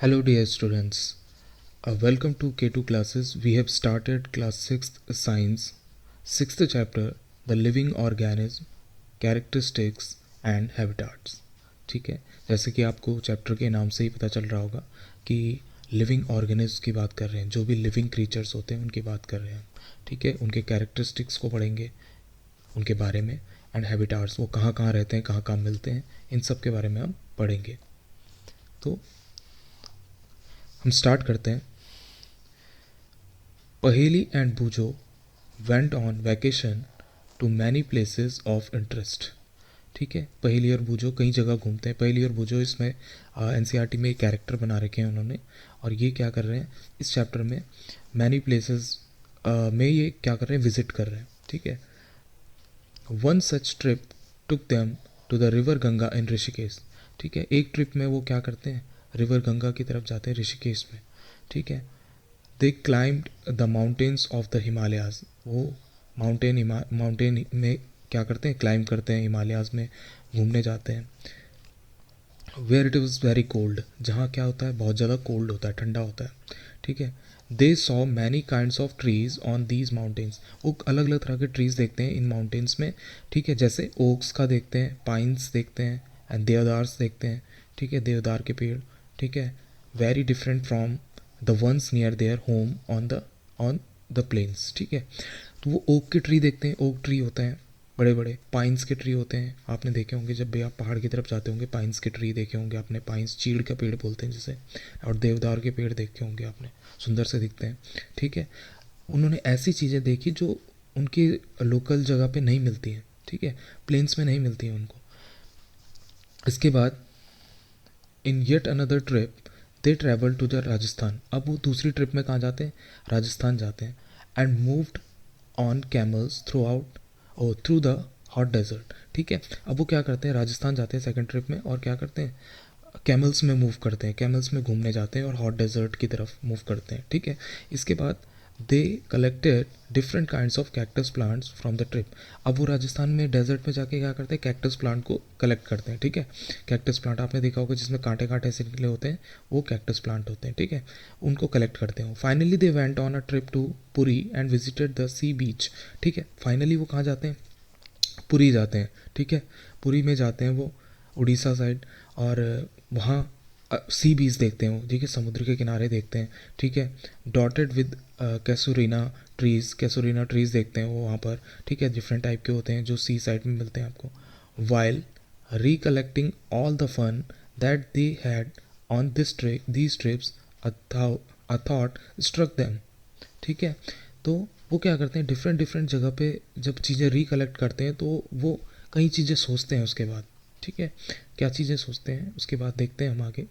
Hello dear students, welcome to K2 classes. We have started class 6th science, 6th chapter, the living organism, characteristics and habitats. ठीक है, जैसे कि आपको chapter के नाम से ही पता चल रहा होगा कि लिविंग ऑर्गेनिज्म की बात कर रहे हैं, जो भी लिविंग क्रीचर्स होते हैं उनकी बात कर रहे हैं. ठीक है, उनके कैरेक्टरिस्टिक्स को पढ़ेंगे, उनके बारे में, एंड हैबिटाट्स, वो कहाँ कहाँ रहते हैं, कहाँ कहाँ मिलते हैं, इन सब के बारे में हम पढ़ेंगे. तो हम स्टार्ट करते हैं. Paheli and Boojho went on vacation to many places of interest. ठीक है, पहेली और बूझो कई जगह घूमते हैं. पहेली और बूझो इसमें एनसीईआरटी में एक कैरेक्टर बना रखे हैं उन्होंने, और ये क्या कर रहे हैं इस चैप्टर में, मैनी प्लेसेस में ये क्या कर रहे हैं, विजिट कर रहे हैं. ठीक है, one such trip took them to the river Ganga in Rishikesh. ठीक है, एक ट्रिप में वो क्या करते हैं, रिवर गंगा की तरफ जाते हैं ऋषिकेश में. ठीक है, they climbed the mountains of the Himalayas. वो माउंटेन में क्या करते हैं, क्लाइंब करते हैं, हिमालयाज में घूमने जाते हैं. Where it was very cold, जहाँ क्या होता है, बहुत ज़्यादा कोल्ड होता है, ठंडा होता है. ठीक है, they saw many kinds of trees on these mountains. वो अलग अलग तरह के ट्रीज देखते हैं इन माउंटेन्स में. ठीक है, जैसे ओक्स का देखते हैं, पाइन्स देखते हैं, एंड देवदार्स देखते हैं. ठीक है, देवदार के पेड़. ठीक है, very different from the ones near their home on the plains. ठीक है, तो वो ओक के ट्री देखते हैं, ओक ट्री होते हैं बड़े बड़े. पाइन्स के ट्री होते हैं, आपने देखे होंगे जब भी आप पहाड़ की तरफ जाते होंगे, पाइन्स के ट्री देखे होंगे आपने. पाइन्स चीड़ का पेड़ बोलते हैं जिसे. और देवदार के पेड़ देखे होंगे आपने, सुंदर से दिखते हैं. ठीक है, उन्होंने ऐसी चीज़ें देखी जो उनकी लोकल जगह पे नहीं मिलती हैं. ठीक है, प्लेन्स में नहीं मिलती हैं उनको. इसके बाद in yet another trip they travel to the Rajasthan. अब वो दूसरी ट्रिप में कहाँ जाते हैं, राजस्थान जाते हैं. And moved on camels through the hot desert. ठीक है, अब वो क्या करते हैं, राजस्थान जाते हैं सेकंड ट्रिप में, और क्या करते हैं, कैमल्स में मूव करते हैं, कैमल्स में घूमने जाते हैं और हॉट डेजर्ट की तरफ मूव करते हैं. ठीक है, इसके बाद they collected different kinds of cactus plants from the trip. अब वो राजस्थान में डेजर्ट में जाके क्या करते हैं, कैक्टस प्लांट को कलेक्ट करते हैं. ठीक है, कैक्टस प्लांट आपने देखा होगा जिसमें कांटे कांटे से निकले होते हैं, वो कैक्टस प्लांट होते हैं. ठीक है, उनको कलेक्ट करते हैं. Finally they went on a trip to Puri and visited the sea beach. ठीक है, फाइनली वो कहाँ जाते हैं, पुरी जाते हैं. ठीक है, पुरी में जाते हैं वो, उड़ीसा साइड, और वहाँ सी बीच देखते हैं वो. ठीक है, समुद्र के किनारे देखते हैं. ठीक है, डॉटेड विद कैसुरीना ट्रीज़ देखते हैं वो वहाँ पर. ठीक है, डिफरेंट टाइप के होते हैं जो सी साइड में मिलते हैं आपको. While recollecting all the fun that they had on these trips a thought struck them. ठीक है, तो वो क्या करते हैं, डिफरेंट डिफरेंट जगह पे जब चीज़ें रिकलेक्ट करते हैं तो वो कई चीज़ें सोचते हैं उसके बाद. ठीक है, क्या चीज़ें सोचते हैं उसके बाद देखते हैं हम आगे.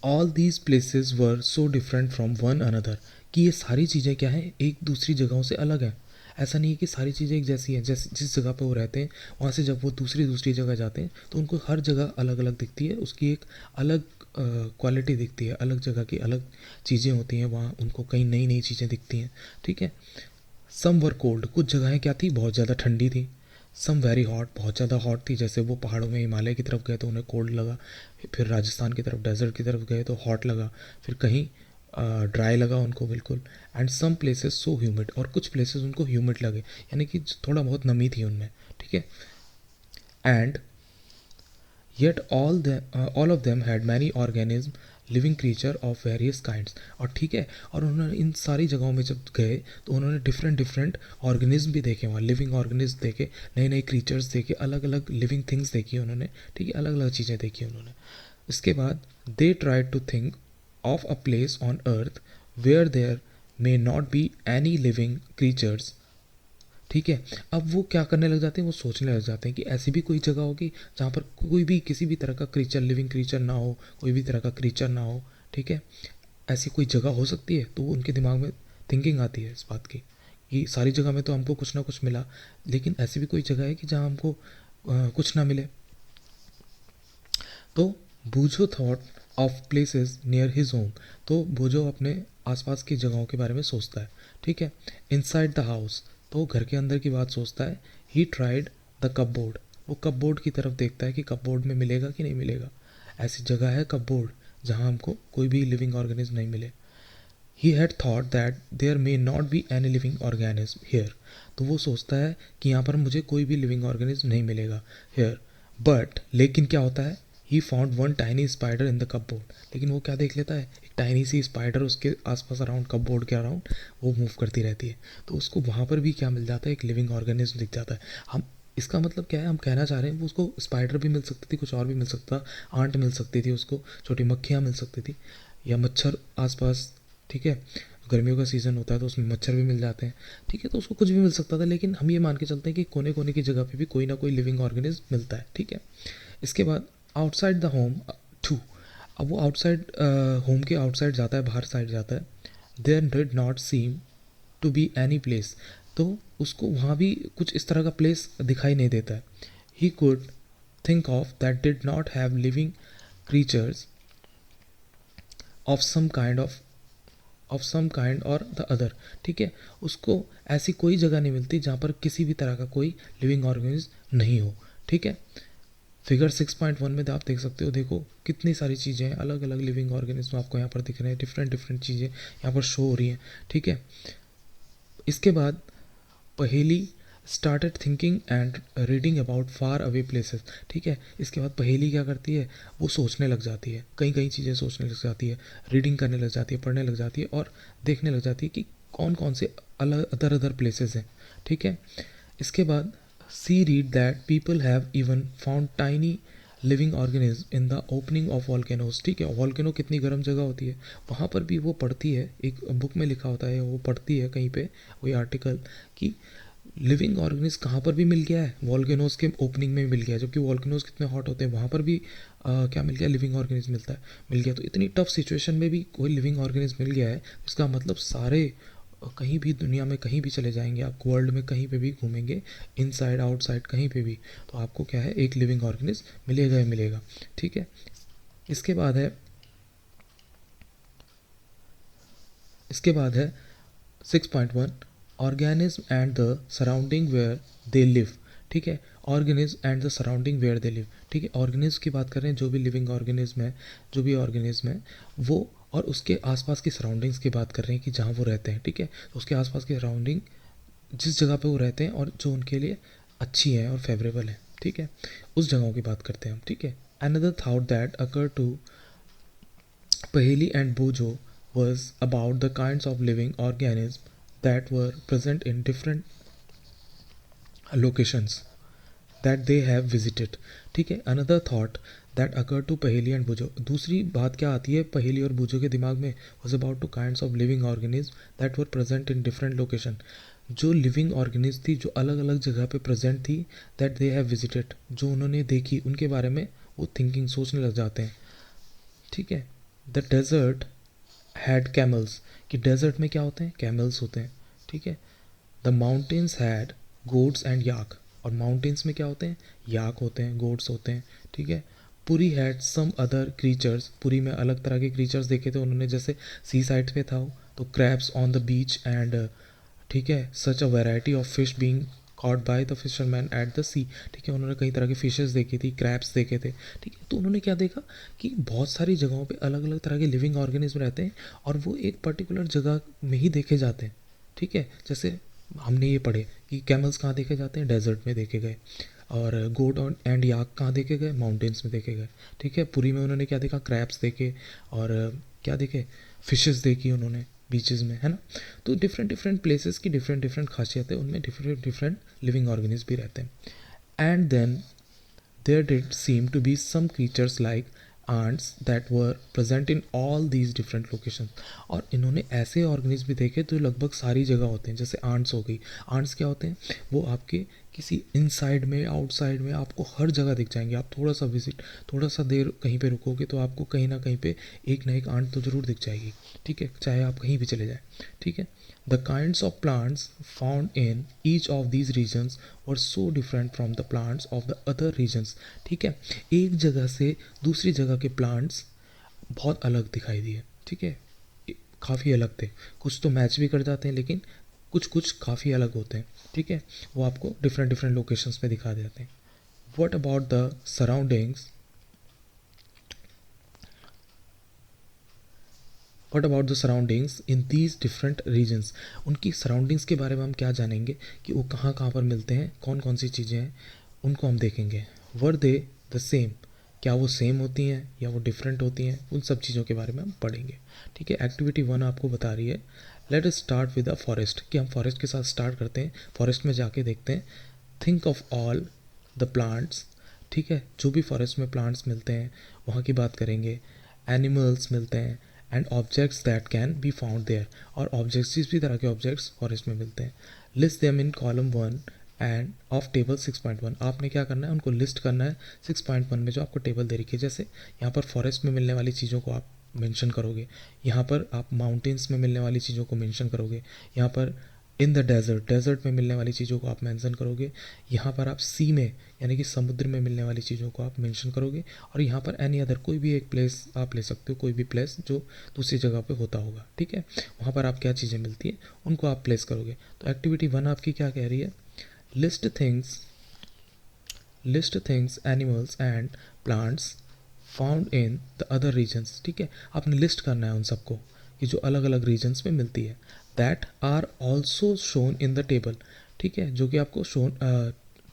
All these places were so different from one another, कि ये सारी चीज़ें क्या हैं, एक दूसरी जगहों से अलग हैं. ऐसा नहीं है कि सारी चीज़ें एक जैसी हैं. जैसे जिस जगह पे वो रहते हैं वहाँ से जब वो दूसरी दूसरी जगह जाते हैं तो उनको हर जगह अलग अलग दिखती है, उसकी एक अलग क्वालिटी दिखती है, अलग जगह की अलग चीज़ें होती हैं वहाँ, उनको कई नई नई चीज़ें दिखती हैं. ठीक है, सम वर कोल्ड, कुछ जगहें क्या थी, बहुत ज़्यादा ठंडी थी. सम वेरी हॉट, बहुत ज़्यादा हॉट थी. जैसे वो पहाड़ों में हिमालय की तरफ गए तो उन्हें कोल्ड लगा, फिर राजस्थान की तरफ डेजर्ट की तरफ गए तो हॉट लगा, फिर कहीं ड्राई लगा उनको बिल्कुल. And some places so humid, और कुछ प्लेसेस उनको ह्यूमिड लगे, यानी कि थोड़ा बहुत नमी थी उनमें. ठीक है, and yet all of them had many organism living creature of various kinds. और ठीक है, और उन्होंने इन सारी जगहों में जब गए तो उन्होंने डिफरेंट डिफरेंट ऑर्गेनिज्म भी देखे वहाँ, लिविंग ऑर्गेनिज्म देखे, नए नए क्रीचर्स देखे, अलग अलग लिविंग थिंग्स देखी उन्होंने. ठीक है, अलग अलग चीज़ें देखी उन्होंने. इसके बाद they tried to think of a place on earth where there may not be any living creatures. ठीक है, अब वो क्या करने लग जाते हैं, वो सोचने लग जाते हैं कि ऐसी भी कोई जगह होगी जहाँ पर कोई भी किसी भी तरह का क्रीचर, लिविंग क्रीचर ना हो, कोई भी तरह का क्रीचर ना हो. ठीक है, ऐसी कोई जगह हो सकती है. तो उनके दिमाग में थिंकिंग आती है इस बात की कि सारी जगह में तो हमको कुछ ना कुछ मिला, लेकिन ऐसी भी कोई जगह है कि जहाँ हमको कुछ ना मिले. तो Boojho thought of places near his home. तो बूझो अपने आसपास की जगहों के बारे में सोचता है. ठीक है, इनसाइड द हाउस, तो घर के अंदर की बात सोचता है. ही ट्राइड द कपबोर्ड, वो कपबोर्ड की तरफ देखता है कि कपबोर्ड में मिलेगा कि नहीं मिलेगा. ऐसी जगह है कपबोर्ड जहाँ हमको कोई भी लिविंग ऑर्गेनिज्म नहीं मिले. He had thought that there may not be any living organism here. तो वो सोचता है कि यहाँ पर मुझे कोई भी लिविंग ऑर्गेनिज्म नहीं मिलेगा हेयर. बट लेकिन क्या होता है, he found one tiny spider in the cupboard. लेकिन वो क्या देख लेता है, एक टाइनी सी स्पाइडर उसके आसपास अराउंड कपबोर्ड के अराउंड वो मूव करती रहती है. तो उसको वहाँ पर भी क्या मिल जाता है, एक लिविंग ऑर्गेनिज्म दिख जाता है. हम इसका मतलब क्या है, हम कहना चाह रहे हैं वो उसको स्पाइडर भी मिल सकती थी, कुछ और भी मिल सकता, आंट मिल सकती थी उसको, छोटी मक्खियाँ मिल सकती थी, या मच्छर आसपास. ठीक है, गर्मियों का सीज़न होता है तो उसमें मच्छर भी मिल जाते हैं. ठीक है, तो उसको कुछ भी मिल सकता था, लेकिन हम ये मान के चलते हैं कि कोने कोने की जगह पे भी कोई ना कोई लिविंग ऑर्गेनिज्म मिलता है. ठीक है. इसके बाद आउटसाइड द होम टू. अब वो आउटसाइड होम के आउटसाइड जाता है, बाहर साइड जाता है. There did not seem to be any place. तो उसको वहाँ भी कुछ इस तरह का प्लेस दिखाई नहीं देता है. He could think of that did not have living creatures of some kind और द अदर. ठीक है, उसको ऐसी कोई जगह नहीं मिलती जहाँ पर किसी भी तरह का कोई लिविंग ऑर्गेनिज्म नहीं हो. ठीक है, फिगर 6.1 में आप देख सकते हो, देखो कितनी सारी चीज़ें हैं, अलग अलग लिविंग ऑर्गेनिज्म आपको यहाँ पर दिख रहे हैं, डिफरेंट डिफरेंट चीज़ें यहाँ पर शो हो रही हैं. ठीक है. इसके बाद पहेली started thinking and reading about far away places. ठीक है, इसके बाद पहेली क्या करती है, वो सोचने लग जाती है, कई कई चीज़ें सोचने लग जाती है, रीडिंग करने लग जाती है, पढ़ने लग जाती है, और देखने लग जाती है कि कौन कौन से अलग अदर अदर प्लेसेस हैं. ठीक है. इसके बाद she read that people have even found tiny living organism in the opening of volcanoes. ठीक है, वॉल्केनो कितनी गर्म जगह होती है, वहाँ पर भी वो पढ़ती है, एक बुक में लिखा होता है, वो पढ़ती है कहीं पे कोई आर्टिकल कि लिविंग ऑर्गेनिज्म कहाँ पर भी मिल गया है, वॉल्केनोज के ओपनिंग में मिल गया है, जबकि वॉल्केनोज कितने हॉट होते हैं, वहाँ पर भी क्या मिल गया, लिविंग ऑर्गेनिज्म मिल गया. तो इतनी टफ सिचुएशन में भी कोई लिविंग ऑर्गेनिज्म मिल गया है, इसका मतलब सारे कहीं भी दुनिया में कहीं भी चले जाएंगे आप, वर्ल्ड में कहीं पे भी घूमेंगे, इनसाइड आउटसाइड कहीं पे भी, तो आपको क्या है, एक लिविंग ऑर्गेनिज्म मिलेगा ही मिलेगा. ठीक है. इसके बाद है इसके बाद है 6.1 organism and the surrounding where they live. ठीक है, organism and the surrounding where they live. ठीक है, ऑर्गेनिज्म की बात कर रहे हैं, जो भी लिविंग ऑर्गेनिज्म है, जो भी ऑर्गेनिज्म है वो, और उसके आसपास की सराउंडिंग्स की बात कर रहे हैं कि जहाँ वो रहते हैं. ठीक है, तो उसके आसपास की सराउंडिंग, जिस जगह पे वो रहते हैं और जो उनके लिए अच्छी है और फेवरेबल है. ठीक है, उस जगहों की बात करते हैं हम. ठीक है. Another thought that occur to Paheli and Bojo was about the kinds of living organisms that were present in different locations that they have visited. ठीक है, another thought that occur to Paheli and Boojho. दूसरी बात क्या आती है पहेली और बुजो के दिमाग में, was about two kinds of living organism that were present in different location. जो लिविंग ऑर्गेनिज्म थी, जो अलग अलग जगह पे प्रेजेंट थी, दैट दे हैव विजिटेड, जो उन्होंने देखी, उनके बारे में वो थिंकिंग सोचने लग जाते हैं. ठीक है. द डेजर्ट हैड कैमल्स, कि डेजर्ट में क्या होते हैं, कैमल्स होते हैं. ठीक है. The mountains had gods and yak, और माउंटेन्स में क्या होते हैं, याक होते हैं, गोड्स होते हैं. ठीक है. Puri had some other creatures, Puri में अलग तरह के क्रीचर्स देखे थे उन्होंने, जैसे सी साइड पे था तो crabs on the beach and, ठीक है, such a variety of fish being caught by the fisherman at the sea. ठीक है, उन्होंने कई तरह के फिशेस देखी थी, क्रैब्स देखे थे. ठीक है, तो उन्होंने क्या देखा कि बहुत सारी जगहों पे अलग अलग तरह के लिविंग ऑर्गेनिज्म रहते हैं और वो एक पर्टिकुलर जगह में ही देखे जाते हैं. ठीक है, जैसे हमने ये पढ़े कि कैमल्स कहाँ देखे जाते हैं, डेजर्ट में देखे गए, और गोट एंड याक कहाँ देखे गए, माउंटेन्स में देखे गए. ठीक है, पुरी में उन्होंने क्या देखा, क्रैब्स देखे, और क्या देखे, फिशेस देखी उन्होंने बीचेस में, है ना. तो डिफरेंट डिफरेंट प्लेसेस की डिफरेंट डिफरेंट खासियत है, उनमें डिफरेंट डिफरेंट लिविंग ऑर्गेनिज्म भी रहते हैं. And then there did seem to be some creatures like ants that were present in all these different locations. और इन्होंने ऐसे ऑर्गेनिज्म भी देखे जो लगभग सारी जगह होते हैं, जैसे आंट्स हो गई. आंट्स क्या होते हैं, वो आपके किसी इनसाइड में, आउटसाइड में, आपको हर जगह दिख जाएंगे. आप थोड़ा सा विजिट, थोड़ा सा देर कहीं पे रुकोगे तो आपको कहीं ना कहीं पे एक ना एक आंट तो ज़रूर दिख जाएगी. ठीक है, चाहे आप कहीं भी चले जाएँ. ठीक है. The kinds of plants found in each of these regions were so different from the plants of the other regions. ठीक है, एक जगह से दूसरी जगह के प्लांट्स बहुत अलग दिखाई दिए. ठीक है, काफ़ी अलग थे. कुछ तो मैच भी कर जाते हैं, लेकिन कुछ कुछ काफ़ी अलग होते हैं. ठीक है, वो आपको डिफरेंट डिफरेंट लोकेशंस पे दिखा देते हैं. What about the surroundings what about the surroundings in these different regions, उनकी सराउंडिंग्स के बारे में हम क्या जानेंगे कि वो कहाँ कहाँ पर मिलते हैं, कौन कौन सी चीज़ें हैं, उनको हम देखेंगे. वर दे द सेम, क्या वो सेम होती हैं या वो डिफरेंट होती हैं, उन सब चीज़ों के बारे में हम पढ़ेंगे. ठीक है, एक्टिविटी 1 आपको बता रही है let us start with a forest, कि हम फॉरेस्ट के साथ स्टार्ट करते हैं, फॉरेस्ट में जाके देखते हैं. Think of all the plants, ठीक है, जो भी फॉरेस्ट में प्लांट्स मिलते हैं वहाँ की बात करेंगे. एनिमल्स मिलते हैं and objects that can be found there, और ऑब्जेक्ट्स, जिस भी तरह के ऑब्जेक्ट्स फॉरेस्ट में मिलते हैं. List them in column 1 and of table 6.1, आपने क्या करना है, उनको लिस्ट करना है 6.1 में जो आपको टेबल दे रखी है. जैसे यहाँ पर फॉरेस्ट में मिलने वाली चीज़ों को आप मेंशन करोगे, यहाँ पर आप माउंटेन्स में मिलने वाली चीज़ों को मेंशन करोगे, यहाँ पर इन द डेजर्ट, डेजर्ट में मिलने वाली चीज़ों को आप मेंशन करोगे, यहाँ पर आप सी में यानी कि समुद्र में मिलने वाली चीज़ों को आप मेंशन करोगे, और यहाँ पर एनी अदर कोई भी एक प्लेस आप ले सकते हो, कोई भी प्लेस जो दूसरी जगह पे होता होगा. ठीक है, वहाँ पर आप क्या चीज़ें मिलती हैं उनको आप प्लेस करोगे. तो एक्टिविटी 1 आपकी क्या कह रही है, list things animals and plants found in the other regions. ठीक है, आपने लिस्ट करना है उन सबको कि जो अलग अलग रीजन्स में मिलती है. That are also shown in the table, ठीक है, जो कि आपको शोन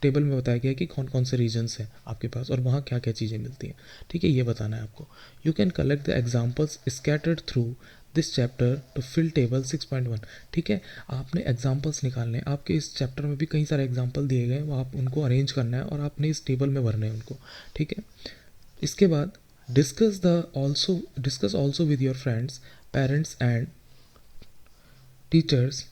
टेबल में बताया गया है कि कौन कौन से रीजन्स हैं आपके पास और वहाँ क्या क्या चीज़ें मिलती हैं. ठीक है, ये बताना है आपको. You can collect the examples scattered through this chapter to fill table 6.1. ठीक है, आपने एग्जाम्पल्स निकालने हैं, आपके इस चैप्टर में भी कई सारे एग्जाम्पल दिए गए हैं, वो आप उनको अरेंज करना है और आपने इस टेबल में भरने हैं उनको. ठीक है, इसके बाद discuss also with your friends, parents and teachers.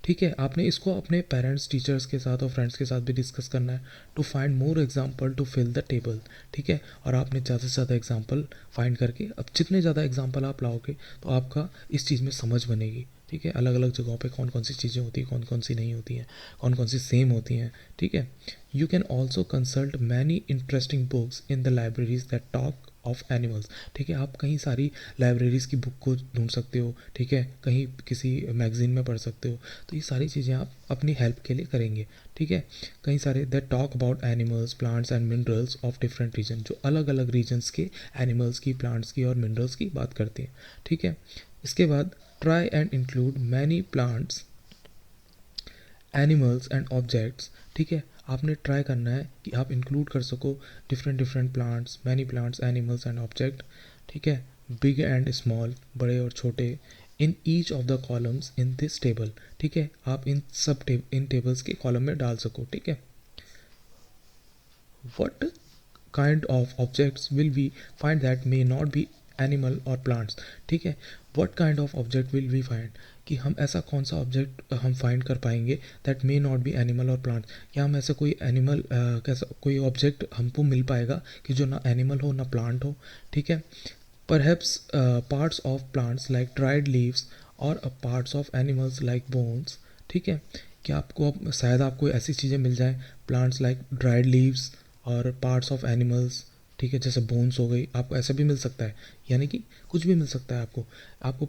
ठीक है, आपने इसको अपने पेरेंट्स, टीचर्स के साथ और फ्रेंड्स के साथ भी डिस्कस करना है. To find more example to fill the table. ठीक है, और आपने ज़्यादा से ज़्यादा एग्जाम्पल फाइंड करके, अब जितने ज़्यादा एग्जाम्पल आप लाओगे तो आपका इस चीज़ में समझ बनेगी. ठीक है, अलग अलग जगहों पे कौन कौन सी चीज़ें होती हैं, कौन कौन सी नहीं होती हैं, कौन कौन सी सेम होती हैं. ठीक है, you can also consult many interesting books in the libraries that talk of animals. ठीक है, आप कहीं सारी लाइब्रेरीज़ की बुक को ढूंढ सकते हो. ठीक है, कहीं किसी मैगजीन में पढ़ सकते हो. तो ये सारी चीज़ें आप अपनी हेल्प के लिए करेंगे. ठीक है, कई सारे that talk about animals, plants and minerals of different region, जो अलग अलग रीजन्स के एनिमल्स की, प्लांट्स की और मिनरल्स की बात करते हैं. ठीक है, इसके बाद try and include many plants, animals and objects. ठीक है, आपने ट्राई करना है कि आप इंक्लूड कर सको different plants, many plants, animals and object. ठीक है, बिग एंड स्मॉल, बड़े और छोटे, in each of the columns in this table. ठीक है, आप इन सब इन टेबल्स के कॉलम में डाल सको. ठीक है, what kind of objects will we find that may not be animal और प्लांट्स. ठीक है, what kind of object will we find, कि हम ऐसा कौन सा ऑब्जेक्ट हम फाइंड कर पाएंगे that may not be animal और प्लांट, या हम ऐसा कोई एनिमल कैसा कोई ऑब्जेक्ट हमको मिल पाएगा कि जो ना एनिमल हो ना प्लांट हो. ठीक है, perhaps parts of plants like dried leaves और parts of animals like bones. ठीक है, क्या आपको शायद आपको ऐसी चीज़ें मिल जाएं, प्लांट्स लाइक ड्राइड लीव्स और पार्ट्स ऑफ एनिमल्स. ठीक है, जैसे बोन्स हो गई, आपको ऐसा भी मिल सकता है, यानी कि कुछ भी मिल सकता है आपको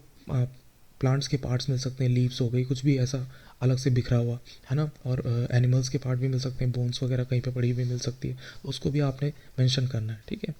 प्लांट्स के पार्ट्स मिल सकते हैं, लीव्स हो गई, कुछ भी ऐसा अलग से बिखरा हुआ है ना, और एनिमल्स के पार्ट भी मिल सकते हैं, बोन्स वगैरह कहीं पे पड़ी हुई मिल सकती है, उसको भी आपने मेंशन करना है. ठीक है,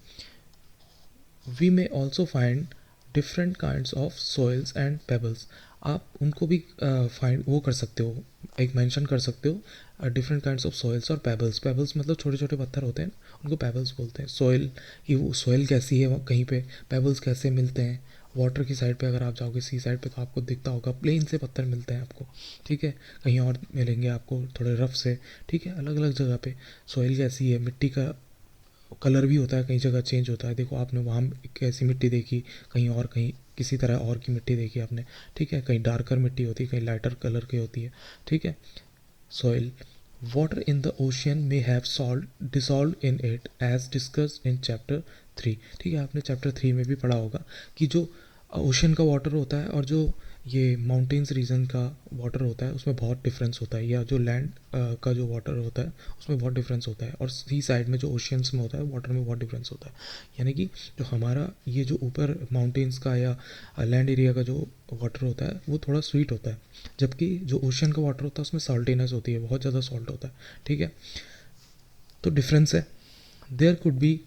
we may also find different kinds of soils and pebbles. आप उनको भी फाइंड वो कर सकते हो, एक मेंशन कर सकते हो डिफरेंट काइंड्स ऑफ सॉइल्स और पेबल्स. पेबल्स मतलब छोटे छोटे पत्थर होते हैं, उनको पेबल्स बोलते हैं. सॉइल की वो सॉइल कैसी है कहीं पे, पेबल्स कैसे मिलते हैं. वाटर की साइड पे अगर आप जाओगे, सी साइड पे, तो आपको दिखता होगा प्लेन से पत्थर मिलते हैं आपको. ठीक है, कहीं और मिलेंगे आपको थोड़े रफ से. ठीक है, अलग अलग जगह पे सॉइल कैसी है, मिट्टी का कलर भी होता है, कई जगह चेंज होता है. देखो आपने वहाँ कैसी मिट्टी देखी, कहीं और कहीं किसी तरह और की मिट्टी देखी आपने. ठीक है, कहीं डार्कर मिट्टी होती है, कहीं लाइटर कलर की होती है. ठीक है, soil. Water in the ocean may have salt dissolve in it as discussed in chapter 3. ठीक है, आपने चैप्टर 3 में भी पढ़ा होगा कि जो ओशन का वाटर होता है और जो ये माउंटेन्स रीजन का वाटर होता है उसमें बहुत डिफरेंस होता है, या जो लैंड का जो वाटर होता है उसमें बहुत डिफरेंस होता है, और सी साइड में जो ओशियंस में होता है वाटर में बहुत डिफरेंस होता है. यानी कि जो हमारा ये जो ऊपर माउंटेन्स का या लैंड एरिया का जो वाटर होता है वो थोड़ा स्वीट होता है, जबकि जो ओशन का वाटर होता है उसमें सॉल्टीनेस होती है, बहुत ज़्यादा सॉल्ट होता है. ठीक है, तो डिफरेंस है. There could be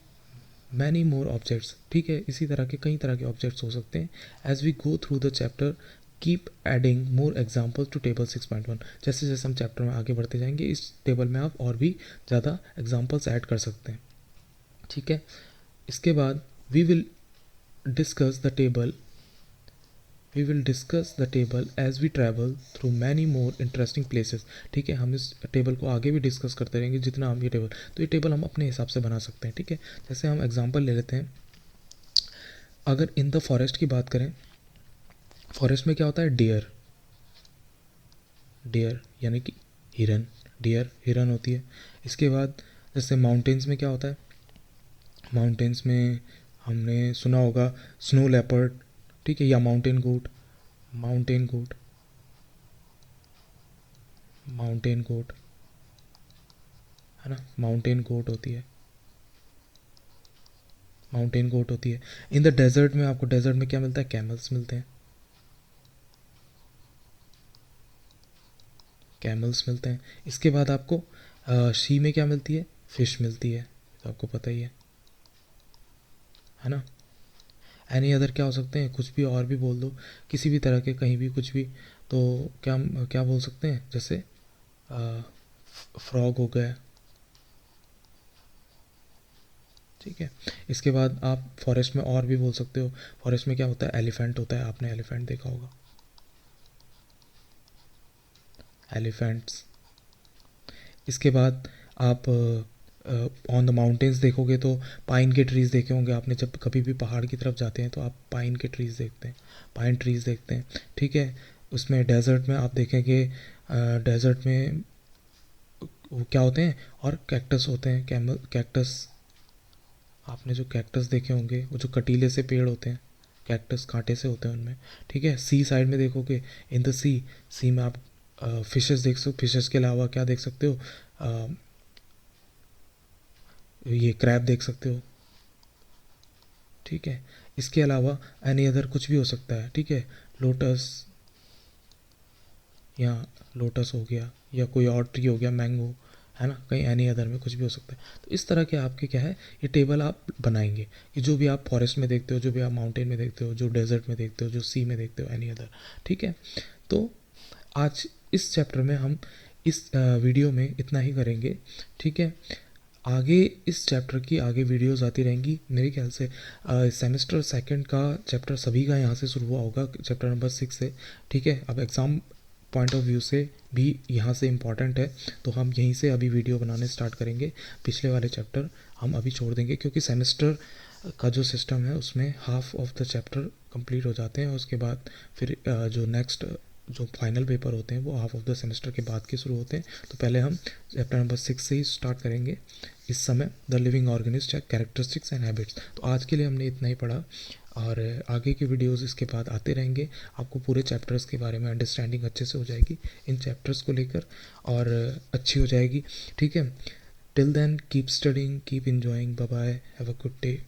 many more objects, ठीक है, इसी तरह के कई तरह के ऑब्जेक्ट्स हो सकते हैं। As we go through the chapter keep adding more examples to table 6.1, जैसे जैसे हम चैप्टर में आगे बढ़ते जाएंगे इस टेबल में आप और भी ज़्यादा एग्जाम्पल्स ऐड कर सकते हैं, ठीक है। इसके बाद we will discuss the table we will discuss the table as we travel through many more interesting places, ठीक है। हम इस टेबल को आगे भी डिस्कस करते रहेंगे जितना हम ये टेबल हम अपने हिसाब से बना सकते हैं, ठीक है। जैसे हम एग्जांपल ले लेते हैं, अगर इन द फॉरेस्ट की बात करें, फॉरेस्ट में क्या होता है, डियर, डियर यानी कि हिरन, डियर हिरन होती है। इसके बाद जैसे माउंटेन्स में क्या होता है, माउंटेन्स में हमने सुना होगा स्नो लेपर्ड, ठीक है, या mountain goat, mountain goat, mountain goat है ना, माउंटेन गोट होती है, माउंटेन गोट होती है। इन द डेजर्ट में आपको डेजर्ट में क्या मिलता है, कैमल्स मिलते हैं, कैमल्स मिलते हैं। इसके बाद आपको सी में क्या मिलती है, फिश मिलती है, तो आपको पता ही है ना। एनी अदर क्या हो सकते हैं, कुछ भी और भी बोल दो, किसी भी तरह के कहीं भी कुछ भी, तो क्या क्या बोल सकते हैं, जैसे फ्रॉग हो गया, ठीक है। इसके बाद आप फॉरेस्ट में और भी बोल सकते हो, फॉरेस्ट में क्या होता है, एलिफेंट होता है, आपने एलिफेंट देखा होगा, एलिफेंट्स। इसके बाद आप ऑन द माउंटेन्स देखोगे तो पाइन के ट्रीज़ देखे होंगे आपने, जब कभी भी पहाड़ की तरफ जाते हैं तो आप पाइन के ट्रीज़ देखते हैं, पाइन ट्रीज़ देखते हैं, ठीक है। उसमें डेजर्ट में आप देखेंगे, डेजर्ट में वो क्या होते हैं, और कैक्टस होते हैं, कैक्टस, आपने जो कैक्टस देखे होंगे वो जो कटीले से पेड़ होते हैं, कैक्टस कांटे से होते हैं उनमें, ठीक है। सी साइड में देखोगे, इन द सी, सी में आप फिशेस देख सकते हो, फिशेस के अलावा क्या देख सकते हो, ये क्रैब देख सकते हो, ठीक है। इसके अलावा एनी अदर कुछ भी हो सकता है, ठीक है, लोटस, या लोटस हो गया, या कोई और ट्री हो गया, मैंगो, है ना, कहीं एनी अदर में कुछ भी हो सकता है। तो इस तरह के आपके क्या है, ये टेबल आप बनाएंगे कि जो भी आप फॉरेस्ट में देखते हो, जो भी आप माउंटेन में देखते हो, जो डेजर्ट में देखते हो, जो सी में देखते हो, एनी अदर, ठीक है। तो आज इस चैप्टर में हम इस वीडियो में इतना ही करेंगे, ठीक है। आगे इस चैप्टर की आगे वीडियोस आती रहेंगी मेरे ख्याल से। सेमेस्टर सेकंड का चैप्टर सभी का यहाँ से शुरू हुआ होगा, चैप्टर नंबर 6 से, ठीक है। अब एग्ज़ाम पॉइंट ऑफ व्यू से भी यहाँ से इम्पॉर्टेंट है, तो हम यहीं से अभी वीडियो बनाने स्टार्ट करेंगे। पिछले वाले चैप्टर हम अभी छोड़ देंगे, क्योंकि सेमेस्टर का जो सिस्टम है उसमें half of the chapter complete हो जाते हैं, उसके बाद फिर जो नेक्स्ट जो फाइनल पेपर होते हैं वो हाफ ऑफ द सेमेस्टर के बाद के शुरू होते हैं। तो पहले हम चैप्टर नंबर 6 से ही स्टार्ट करेंगे इस समय, the living organism characteristics and habits. तो आज के लिए हमने इतना ही पढ़ा, और आगे के वीडियोस इसके बाद आते रहेंगे, आपको पूरे चैप्टर्स के बारे में अंडरस्टैंडिंग अच्छे से हो जाएगी इन चैप्टर्स को लेकर, और अच्छी हो जाएगी, ठीक है। Till then keep studying, keep enjoying, bye bye, have a good day.